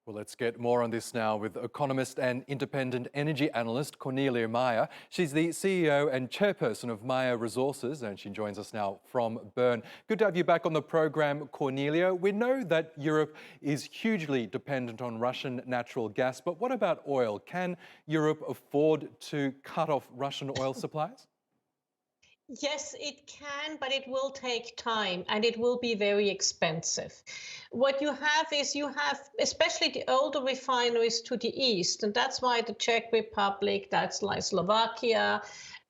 Well, let's get more on this now with economist and independent energy analyst Cornelia Meyer. She's the CEO and chairperson of Meyer Resources, and she joins us now from Bern. Good to have you back on the program, Cornelia. We know that Europe is hugely dependent on Russian natural gas, but what about oil? Can Europe afford to cut off Russian oil supplies? Yes, it can, but it will take time and it will be very expensive. What you have is you have, especially the older refineries to the east, and that's why the Czech Republic, that's like Slovakia,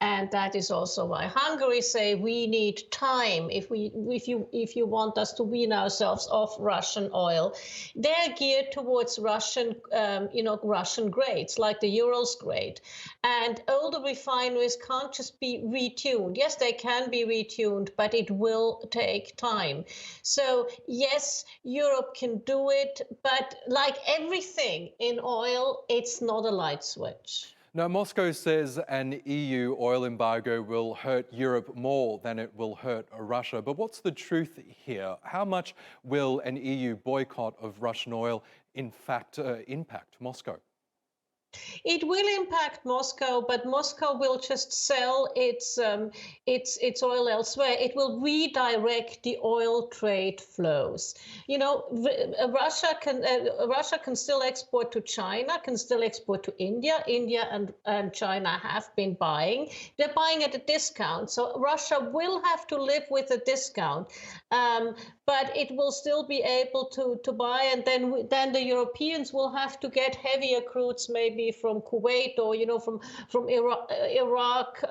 and that is also why Hungary say we need time if you want us to wean ourselves off Russian oil. They're geared towards Russian grades like the Urals grade, and older refineries can't just be retuned. Yes, they can be retuned, but it will take time. So yes, Europe can do it, but like everything in oil, it's not a light switch. Now, Moscow says an EU oil embargo will hurt Europe more than it will hurt Russia. But what's the truth here? How much will an EU boycott of Russian oil in fact impact Moscow? It will impact Moscow, but Moscow will just sell its oil elsewhere. It will redirect the oil trade flows. You know, Russia can still export to China, can still export to India. India and China have been buying. They're buying at a discount, so Russia will have to live with a discount. But it will still be able to buy, and then the Europeans will have to get heavier crudes, maybe from Kuwait or from Iraq,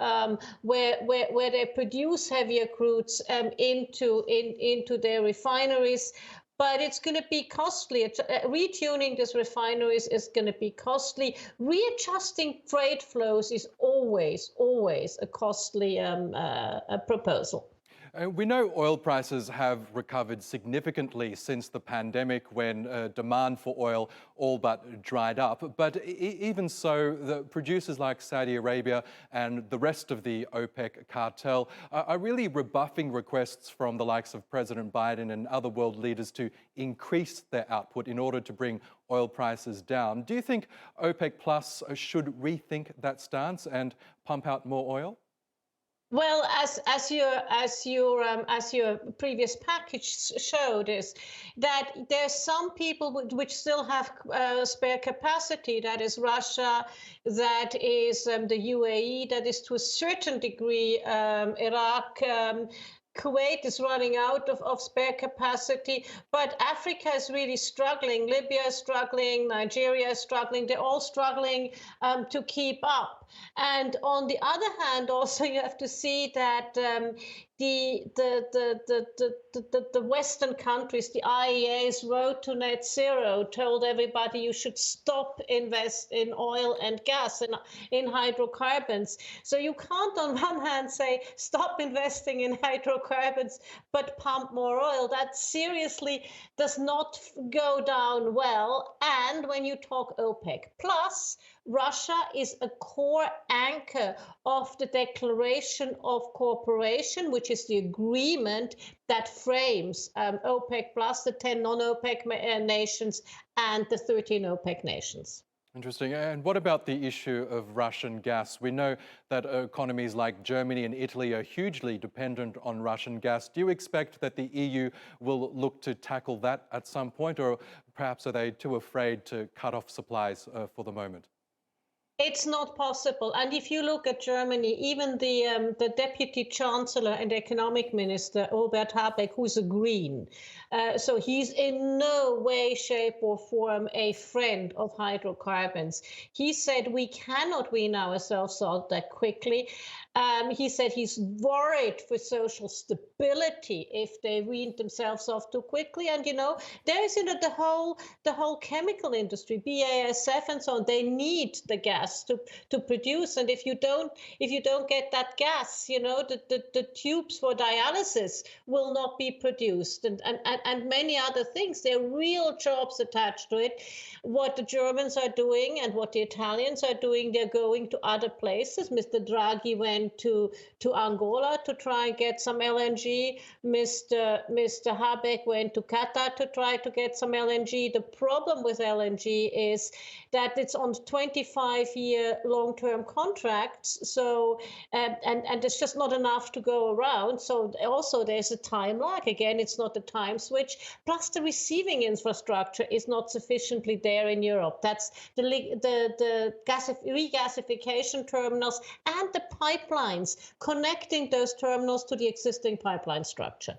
where they produce heavier crudes into their refineries. But it's going to be costly. Retuning these refineries is going to be costly. Readjusting trade flows is always a costly proposal. We know oil prices have recovered significantly since the pandemic when demand for oil all but dried up. But even so, the producers like Saudi Arabia and the rest of the OPEC cartel are really rebuffing requests from the likes of President Biden and other world leaders to increase their output in order to bring oil prices down. Do you think OPEC Plus should rethink that stance and pump out more oil? Well, as your previous package showed, is that there's some people which still have spare capacity. That is Russia, that is the UAE, that is to a certain degree Iraq. Kuwait is running out of spare capacity, but Africa is really struggling. Libya is struggling, Nigeria is struggling. They're all struggling to keep up. And on the other hand, also you have to see that the Western countries, the IEA's road to net zero, told everybody you should stop invest in oil and gas and in hydrocarbons. So you can't on one hand say stop investing in hydrocarbons but pump more oil. That seriously does not go down well. And when you talk OPEC plus, Russia is a core anchor of the Declaration of Cooperation, which is the agreement that frames OPEC plus, the 10 non-OPEC nations and the 13 OPEC nations. Interesting. And what about the issue of Russian gas? We know that economies like Germany and Italy are hugely dependent on Russian gas. Do you expect that the EU will look to tackle that at some point, or perhaps are they too afraid to cut off supplies for the moment? It's not possible. And if you look at Germany, even the deputy chancellor and economic minister, Robert Habeck, who's a green, so he's in no way, shape or form a friend of hydrocarbons. He said we cannot wean ourselves out that quickly. He said he's worried for social stability if they wean themselves off too quickly. And there is the whole chemical industry, BASF and so on. They need the gas gas to produce. And if you don't get that gas, the tubes for dialysis will not be produced, and many other things. There are real jobs attached to it. What the Germans are doing and what the Italians are doing, they're going to other places. Mr. Draghi went to Angola to try and get some LNG. Mr. Habeck went to Qatar to try to get some LNG. The problem with LNG is that it's on 25-year long-term contracts. So, and there's just not enough to go around. So also there's a time lag. Again, it's not a time switch. Plus the receiving infrastructure is not sufficiently there in Europe. That's the regasification terminals and the pipelines connecting those terminals to the existing pipeline structure.